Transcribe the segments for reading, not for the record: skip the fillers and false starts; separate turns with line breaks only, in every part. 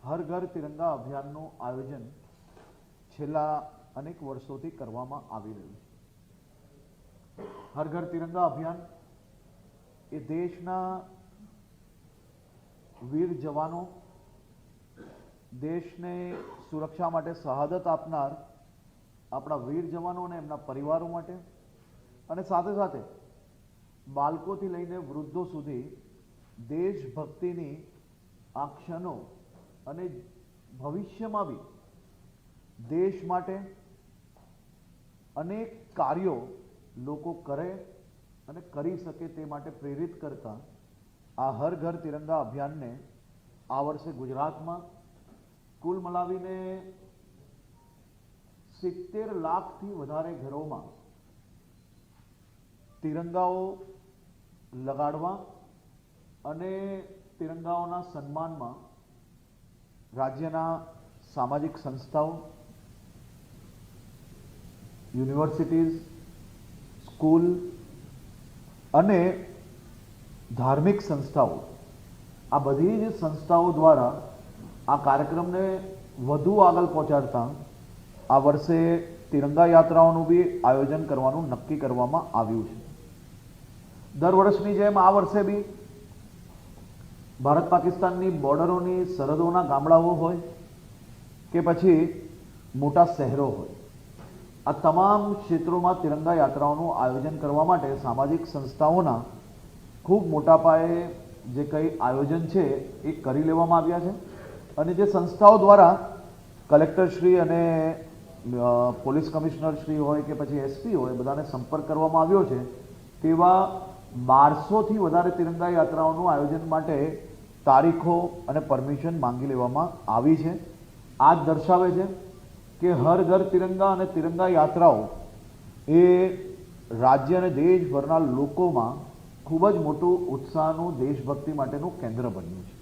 હર ઘર તિરંગા અભિયાનનું આયોજન છેલ્લા અનેક વર્ષોથી કરવામાં આવી રહ્યું છે। હર ઘર તિરંગા અભિયાન એ દેશના વીર જવાનો, દેશને સુરક્ષા માટે શહાદત આપનાર આપણા વીર જવાનો અને એમના પરિવારો માટે, અને સાથે સાથે બાળકોથી લઈને વૃદ્ધો સુધી દેશભક્તિની આ ક્ષણો અને ભવિષ્યમાં બી દેશ માટે અનેક કાર્યો લોકો કરે અને કરી શકે તે માટે પ્રેરિત કરતા આ હર ઘર તિરંગા અભિયાનને આ વર્ષે ગુજરાતમાં કુલ મલાવીને 70 લાખથી વધારે ઘરોમાં તિરંગાઓ લગાડવા અને તિરંગાઓના સન્માનમાં રાજ્યના સામાજિક સંસ્થાઓ, યુનિવર્સિટીઝ, સ્કૂલ અને ધાર્મિક સંસ્થાઓ, આ બધી જ સંસ્થાઓ દ્વારા આ કાર્યક્રમને વધુ આગળ પહોંચાડતા આ વર્ષે તિરંગા યાત્રાઓનું બી આયોજન કરવાનું નક્કી કરવામાં આવ્યું છે। દર વર્ષની જેમ આ વર્ષે બી ભારત પાકિસ્તાનની બોર્ડરોની સરહદોના ગામડાઓ હોય કે પછી મોટા શહેરો હોય, આ તમામ ક્ષેત્રોમાં તિરંગા યાત્રાઓનું આયોજન કરવા માટે સામાજિક સંસ્થાઓના ખૂબ મોટા પાયે જે કંઈ આયોજન છે એ કરી લેવામાં આવ્યા છે। અને જે સંસ્થાઓ દ્વારા કલેક્ટરશ્રી અને પોલીસ કમિશનરશ્રી હોય કે પછી એસપી હોય, બધાને સંપર્ક કરવામાં આવ્યો છે। તેવા 1200થી વધારે તિરંગા યાત્રાઓનું આયોજન માટે તારીખો અને પરમિશન માંગી લેવામાં આવી છે। આ જ દર્શાવે છે કે હર ઘર તિરંગા અને તિરંગા યાત્રાઓ એ રાજ્ય અને દેશભરના લોકોમાં ખૂબ જ મોટું ઉત્સાહનું, દેશભક્તિ માટેનું કેન્દ્ર બન્યું છે।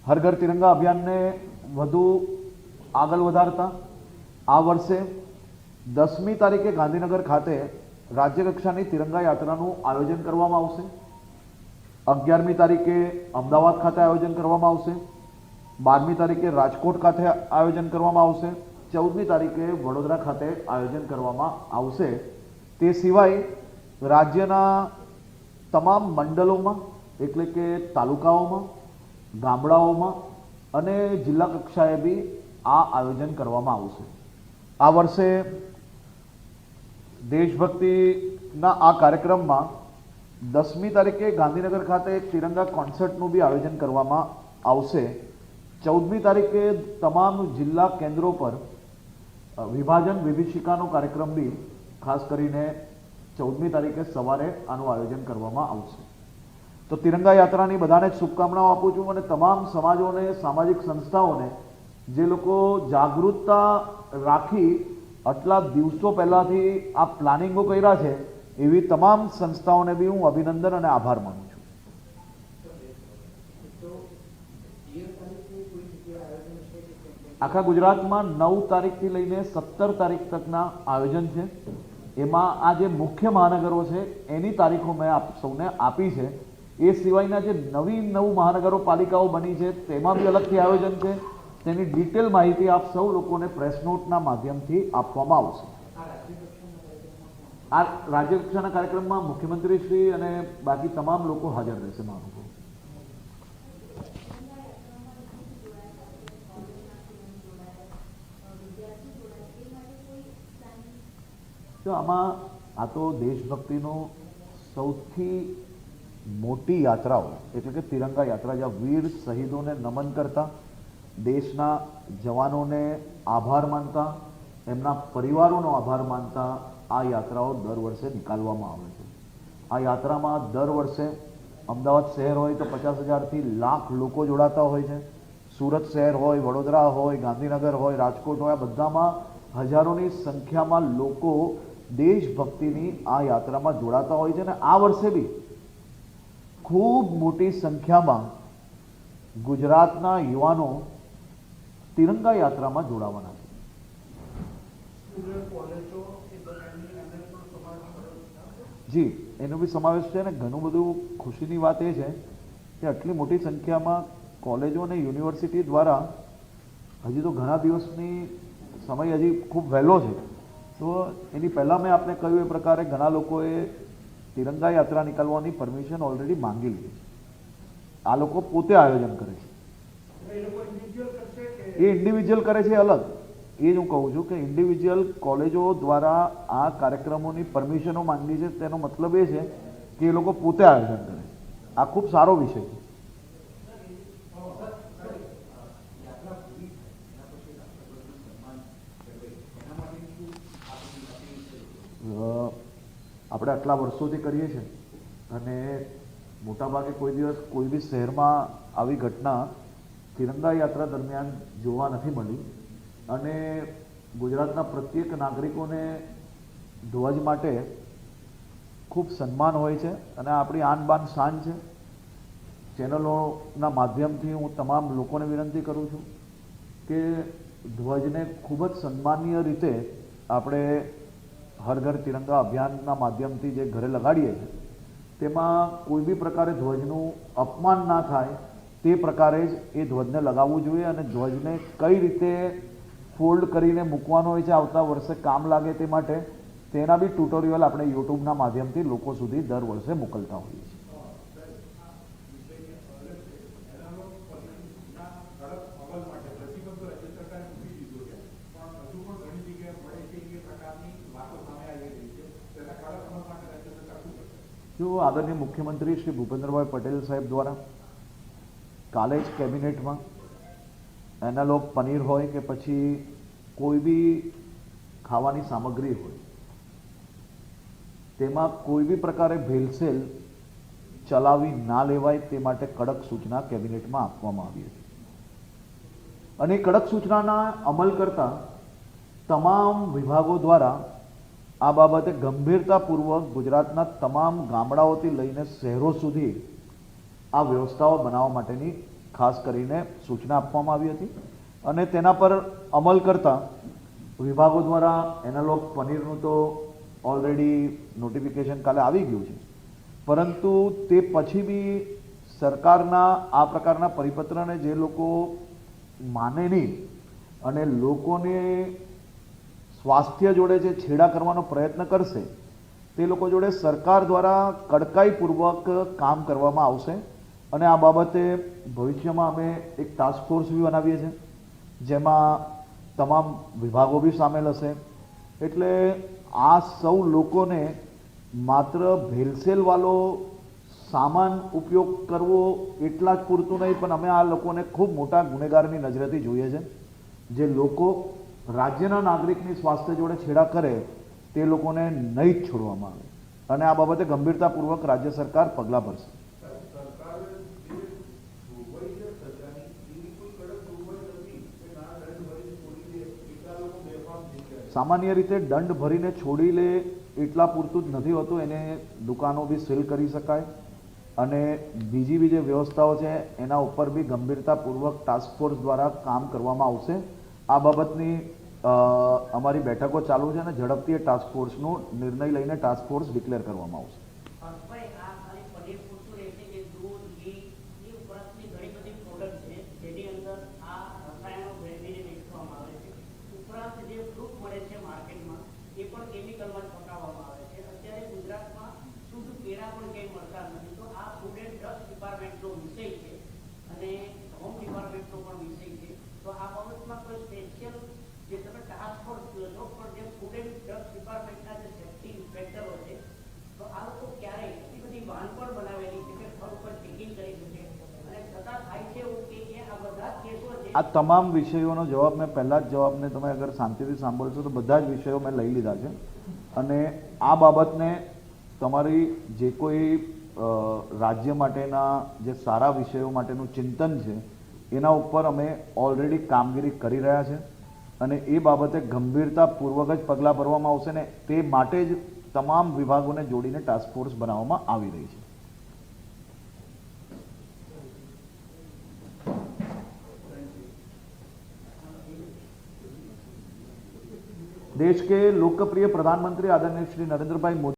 હર ઘર તિરંગા અભિયાનને વધુ આગળ વધારતા આ વર્ષે 10મી તારીખે ગાંધીનગર ખાતે રાજ્યકક્ષાની તિરંગા યાત્રાનું આયોજન કરવામાં આવશે। 11મી તારીખે અમદાવાદ ખાતે આયોજન કરવામાં આવશે। 12મી તારીખે રાજકોટ ખાતે આયોજન કરવામાં આવશે। 14મી તારીખે વડોદરા ખાતે આયોજન કરવામાં આવશે। તે સિવાય રાજ્યના તમામ મંડળોમાં, એટલે કે તાલુકાઓમાં, ગામડાઓમાં અને જિલ્લા કક્ષાએ બી આ આયોજન કરવામાં આવશે। આ વર્ષે દેશભક્તિના આ કાર્યક્રમમાં 10મી તારીખે ગાંધીનગર ખાતે એક તિરંગા કોન્સર્ટનું બી આયોજન કરવામાં આવશે। 14મી તારીખે તમામ જિલ્લા કેન્દ્રો પર વિભાજન વિભીષિકાનો કાર્યક્રમ બી ખાસ કરીને 14મી તારીખે સવારે આનું આયોજન કરવામાં આવશે। તો તિરંગા યાત્રાની બધાને જ શુભકામનાઓ આપું છું અને તમામ સમાજોને, સામાજિક સંસ્થાઓને જે લોકો જાગૃતતા રાખી આટલા દિવસો પહેલાંથી આ પ્લાનિંગો કર્યા છે, એવી તમામ સંસ્થાઓને બી હું અભિનંદન અને આભાર માનું છું। આખા ગુજરાતમાં 9 તારીખથી લઈને 17 તારીખ તકના આયોજન છે। એમાં આ જે મુખ્ય મહાનગરો છે એની તારીખો મેં આપ સૌને આપી છે। એ સિવાયના જે નવી મહાનગરો પાલિકાઓ બની છે તેમાં બી અલગથી આયોજન છે। તેની ડિટેલ માહિતી આપ સૌ લોકોને પ્રેસ નોટના માધ્યમથી આપવામાં આવશે। આ રાજ્ય કક્ષાના કાર્યક્રમમાં મુખ્યમંત્રી શ્રી અને બાકી તમામ લોકો હાજર રહેશે। મહાનુભાવો, તો આમાં આ તો દેશભક્તિનો સૌથી મોટી યાત્રાઓ એટલે કે તિરંગા યાત્રા, જ્યાં વીર શહીદોને નમન કરતા, દેશના જવાનોને આભાર માનતા, એમના પરિવારોનો આભાર માનતા આ યાત્રાઓ દર વર્ષે નીકાળવામાં આવે છે। આ યાત્રામાં દર વર્ષે અમદાવાદ શહેર હોય તો 50,000થી લાખ લોકો જોડાતા હોય છે। સુરત શહેર હોય, વડોદરા હોય, ગાંધીનગર હોય, રાજકોટ હોય, આ બધામાં હજારોની સંખ્યામાં લોકો દેશભક્તિની આ યાત્રામાં જોડાતા હોય છે। અને આ વર્ષે બી ખૂબ મોટી સંખ્યામાં ગુજરાતના યુવાનો તિરંગા યાત્રામાં જોડાવાના છે। જી, એનો બી સમાવેશ છે અને ઘણું બધું ખુશીની વાત એ છે કે આટલી મોટી સંખ્યામાં કોલેજો અને યુનિવર્સિટી દ્વારા હજી તો ઘણા દિવસની સમય હજી ખૂબ વહેલો છે, તો એની પહેલાં મેં આપને કહ્યું એ પ્રકારે ઘણા લોકોએ તિરંગા યાત્રા નીકળવાની પરમિશન ઓલરેડી માંગી લીધી છે. આ લોકો પોતે આયોજન કરે છે. એ ઇન્ડિવિજ્યુઅલ કરે છે અલગ. એ જ હું કહું છું કે ઇન્ડિવિજ્યુઅલ કોલેજો દ્વારા આ કાર્યક્રમોની પરમિશનો માંગી છે, તેનો મતલબ એ છે કે એ લોકો પોતે આયોજન કરે છે. આ ખૂબ સારો વિષય છે. આપણે આટલા વર્ષોથી કરીએ છીએ અને મોટાભાગે કોઈ દિવસ કોઈ બી શહેરમાં આવી ઘટના તિરંગા યાત્રા દરમિયાન જોવા નથી મળી. અને ગુજરાતના પ્રત્યેક નાગરિકોને ધ્વજ માટે ખૂબ સન્માન હોય છે અને આપણી આન બાન શાન છે. ચેનલોના માધ્યમથી હું તમામ લોકોને વિનંતી કરું છું કે ધ્વજને ખૂબ જ સન્માનીય રીતે આપણે હર ઘર તિરંગા અભિયાનના માધ્યમથી જે ઘરે લગાડીએ છીએ તેમાં કોઈ બી પ્રકારે ધ્વજનું અપમાન ના થાય તે પ્રકારે જ એ ધ્વજને લગાવવું જોઈએ. અને ધ્વજને કઈ રીતે ફોલ્ડ કરીને મૂકવાનો હોય છે આવતા વર્ષે કામ લાગે તે માટે તેના બી ટ્યુટોરિયલ આપણે યુટ્યુબના માધ્યમથી લોકો સુધી દર વર્ષે મોકલતા હોઈએ છીએ. જો આદરણીય મુખ્યમંત્રી શ્રી ભૂપેન્દ્રભાઈ પટેલ સાહેબ દ્વારા કાલે જ કેબિનેટમાં એનાલોગ પનીર હોય કે પછી કોઈ બી ખાવાની સામગ્રી હોય તેમાં કોઈ બી પ્રકારે ભેળસેળ ચલાવી ના લેવાય તે માટે કડક સૂચના કેબિનેટમાં આપવામાં આવી હતી. અને કડક સૂચનાના અમલ કરતા તમામ વિભાગો દ્વારા આ બાબતે ગંભીરતાપૂર્વક ગુજરાતના તમામ ગામડાઓથી લઈને શહેરો સુધી આ વ્યવસ્થાઓ બનાવવા માટેની ખાસ કરીને સૂચના આપવામાં આવી હતી. અને તેના પર અમલ કરતા વિભાગો દ્વારા એનાલોગ પનીરનું તો ઓલરેડી નોટિફિકેશન કાલે આવી ગયું છે, પરંતુ તે પછી બી સરકારના આ પ્રકારના પરિપત્રને જે લોકો માને નહીં અને લોકોને સ્વાસ્થ્ય જોડે જે છેડા કરવાનો પ્રયત્ન કરશે તે લોકો જોડે સરકાર દ્વારા કડકાઈપૂર્વક કામ કરવામાં આવશે. અને આ બાબતે ભવિષ્યમાં અમે એક ટાસ્ક ફોર્સ બી બનાવીએ છીએ જેમાં તમામ વિભાગો બી સામેલ હશે. એટલે આ સૌ લોકોને માત્ર ભેળસેળવાળો સામાન ઉપયોગ કરવો એટલા જ પૂરતું નહીં, પણ અમે આ લોકોને ખૂબ મોટા ગુનેગારની નજરેથી જોઈએ છે. જે લોકો રાજ્યના નાગરિકની સ્વાસ્થ્ય જોડે છેડા કરે તે લોકોને નહીં જ છોડવામાં આવે. અને આ બાબતે ગંભીરતાપૂર્વક રાજ્ય સરકાર પગલાં ભરશે. સામાન્ય રીતે દંડ ભરીને છોડી લે એટલા પૂરતું જ નથી હોતું, એને દુકાનો બી સીલ કરી શકાય અને બીજી જે વ્યવસ્થાઓ છે એના ઉપર બી ગંભીરતાપૂર્વક ટાસ્ક ફોર્સ દ્વારા કામ કરવામાં આવશે. આ બાબતની અમારી બેઠકો ચાલુ છે અને ઝડપથી ટાસ્ક ફોર્સનો નિર્ણય લઈને ટાસ્ક ફોર્સ ડિક્લેર કરવામાં આવશે. આ તમામ વિષયોનો જવાબ મેં પહેલા જ જવાબને તમે અગર શાંતિથી સાંભળશો તો બધા જ વિષયો મેં લઈ લીધા છે. અને આ બાબતને તમારી જે કોઈ રાજ્ય માટેના જે સારા વિષયો માટેનું ચિંતન છે એના ઉપર અમે ઓલરેડી કામગીરી કરી રહ્યા છે અને એ બાબતે ગંભીરતાપૂર્વક જ પગલાં ભરવામાં આવશે ને તે માટે જ તમામ વિભાગોને જોડીને ટાસ્ક ફોર્સ બનાવવામાં આવી રહી છે. देश के लोकप्रिय प्रधानमंत्री आदरणीय श्री नरेंद्र भाई मोदी